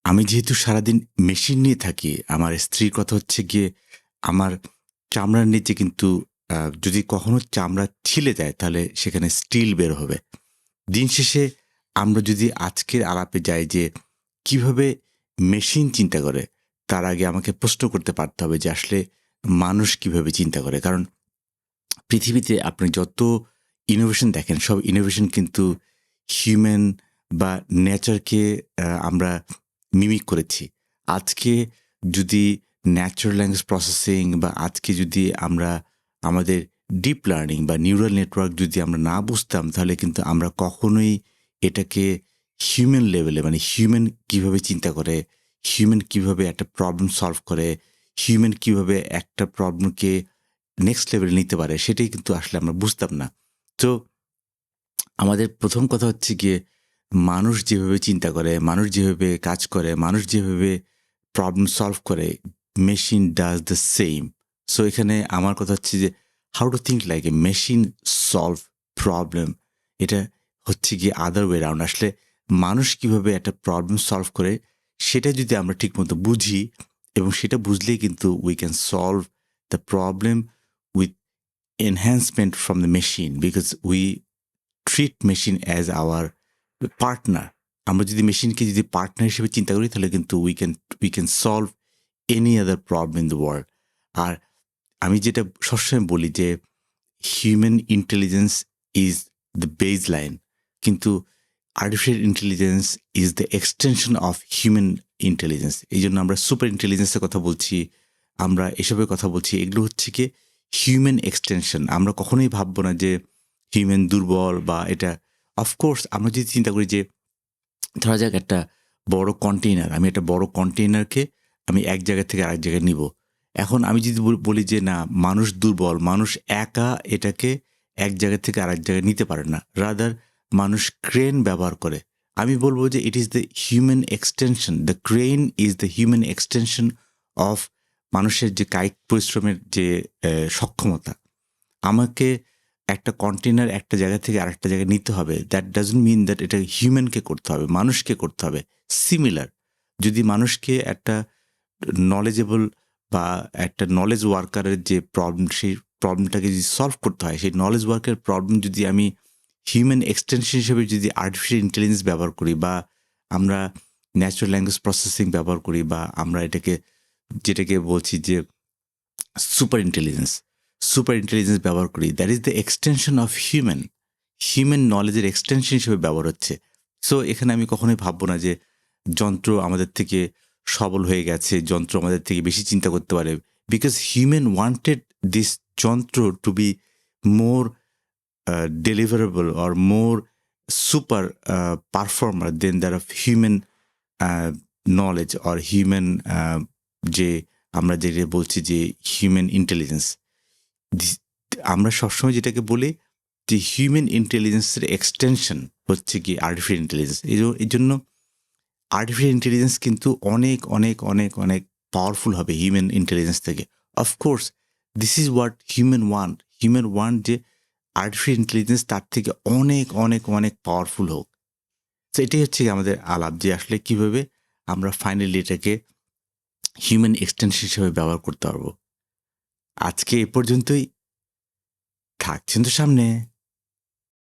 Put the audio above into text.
আমি যেহেতু সারাদিন মেশিন নিয়ে থাকি, আমার স্ত্রীর কথা হচ্ছে গিয়ে আমার চামড়ার নিচে কিন্তু যদি কখনো চামড়া ছিলে যায় তাহলে সেখানে স্টিল বের হবে। দিন শেষে আমরা যদি আজকের আলাপে যাই যে কিভাবে মেশিন চিন্তা করে, তার আগে আমাকে প্রশ্ন করতে পারতে হবে যে আসলে মানুষ কিভাবে চিন্তা করে। কারণ পৃথিবীতে আপনি যত ইনোভেশন দেখেন, সব ইনোভেশন কিন্তু হিউম্যান বা নেচারকে আমরা মিমিক করেছি। আজকে যদি ন্যাচারাল ল্যাঙ্গুয়েজ প্রসেসিং বা আজকে যদি আমরা আমাদের ডিপ লার্নিং বা নিউরাল নেটওয়ার্ক যদি আমরা না বুঝতাম, তাহলে কিন্তু আমরা কখনোই এটাকে হিউম্যান লেভেলে মানে হিউম্যান কিভাবে চিন্তা করে, হিউম্যান কিভাবে একটা প্রবলেম সলভ করে, হিউম্যান কিভাবে একটা প্রবলেমকে নেক্সট লেভেলে নিতে পারে সেটাই কিন্তু আসলে আমরা বুঝতাম না। তো আমাদের প্রথম কথা হচ্ছে গিয়ে মানুষ যেভাবে চিন্তা করে, মানুষ যেভাবে কাজ করে, মানুষ যেভাবে প্রবলেম সলভ করে, machine does the same. So এখানে আমার কথা হচ্ছে যে how to think like a machine solve problem. এটা হচ্ছে গিয়ে আদার ওয়ে রাউন্ড। আসলে মানুষ কিভাবে একটা প্রবলেম সলভ করে সেটা যদি আমরা ঠিকমতো বুঝি এবং সেটা বুঝলেই কিন্তু we can solve the problem with enhancement from the machine because we treat machine as our partner. আমরা যদি মেশিনকে যদি পার্টনার হিসেবে চিন্তা করি তাহলে কিন্তু we can solve any other problem in the world. আর আমি যেটা সবসময় বলি যে human intelligence is the base line, কিন্তু artificial intelligence is the extension of human intelligence. এই জন্য আমরা সুপার ইন্টেলিজেন্সের কথা বলছি, আমরা এসবের কথা বলছি। এগুলো হচ্ছে কি হিউম্যান এক্সটেনশন। আমরা কখনোই ভাববো না যে হিউম্যান দুর্বল বা এটা। অফকোর্স আমরা যদি চিন্তা করি যে ধরা যাক একটা বড় কন্টেইনার, আমি একটা বড় কন্টেইনারকে আমি এক জায়গা থেকে আরেক জায়গায় নিব। এখন আমি যদি বলি যে না মানুষ দুর্বল, মানুষ একা এটাকে এক জায়গা থেকে আরেক জায়গায় নিতে পারে না। রাদার মানুষ ক্রেন ব্যবহার করে। আমি বলব যে it is the human extension. The crane is the human extension of মানুষের যে কায়িক পরিশ্রমের যে সক্ষমতা। আমাকে একটা কন্টেইনার একটা জায়গা থেকে আরেকটা জায়গায় নিতে হবে। দ্যাট ডাজন্ট মিন দ্যাট এটা হিউম্যানকে করতে হবে, মানুষকে করতে হবে। সিমিলার যদি মানুষকে একটা নলেজেবল বা একটা নলেজ ওয়ার্কারের যে প্রবলেম, সেই প্রবলেমটাকে যদি সলভ করতে হয়, সেই নলেজ ওয়ার্কের প্রবলেম যদি আমি হিউম্যান এক্সটেনশন হিসেবে যদি আর্টিফিশিয়াল ইন্টেলিজেন্স ব্যবহার করি বা আমরা ন্যাচারাল ল্যাঙ্গুয়েজ প্রসেসিং ব্যবহার করি বা আমরা এটাকে যেটাকে বলছি যে সুপার ইন্টেলিজেন্স, সুপার ইন্টেলিজেন্স ব্যবহার করি, that is the extension of human. Human নলেজের এক্সটেনশন হিসেবে ব্যবহার হচ্ছে। সো এখানে আমি কখনোই ভাববো না যে যন্ত্র আমাদের থেকে সবল হয়ে গেছে, যন্ত্র আমাদের থেকে বেশি চিন্তা করতে পারে। বিকজ হিউম্যান ওয়ান্টেড দিস যন্ত্র to be more deliverable or more super performer than that of human knowledge or human যে আমরা যেটা বলছি যে হিউম্যান ইন্টেলিজেন্স। আমরা সবসময় যেটাকে বলি যে হিউম্যান ইন্টেলিজেন্সের এক্সটেনশন হচ্ছে কি আর্টিফিশিয়াল ইন্টেলিজেন্স। এই জন্য আর্টিফিশিয়াল ইন্টেলিজেন্স কিন্তু অনেক অনেক অনেক অনেক পাওয়ারফুল হবে হিউম্যান ইন্টেলিজেন্স থেকে। Of course this is what human want. Human want যে আর্টিফিশিয়াল ইন্টেলিজেন্স তার থেকে অনেক অনেক অনেক পাওয়ারফুল হোক। তো এটাই হচ্ছে আমাদের আলাপ যে আসলে কীভাবে আমরা ফাইনালি এটাকে হিউম্যান এক্সটেনশন হিসেবে ব্যবহার করতে পারবো। আজকে এ পর্যন্তই, থাকছেন তো সামনে।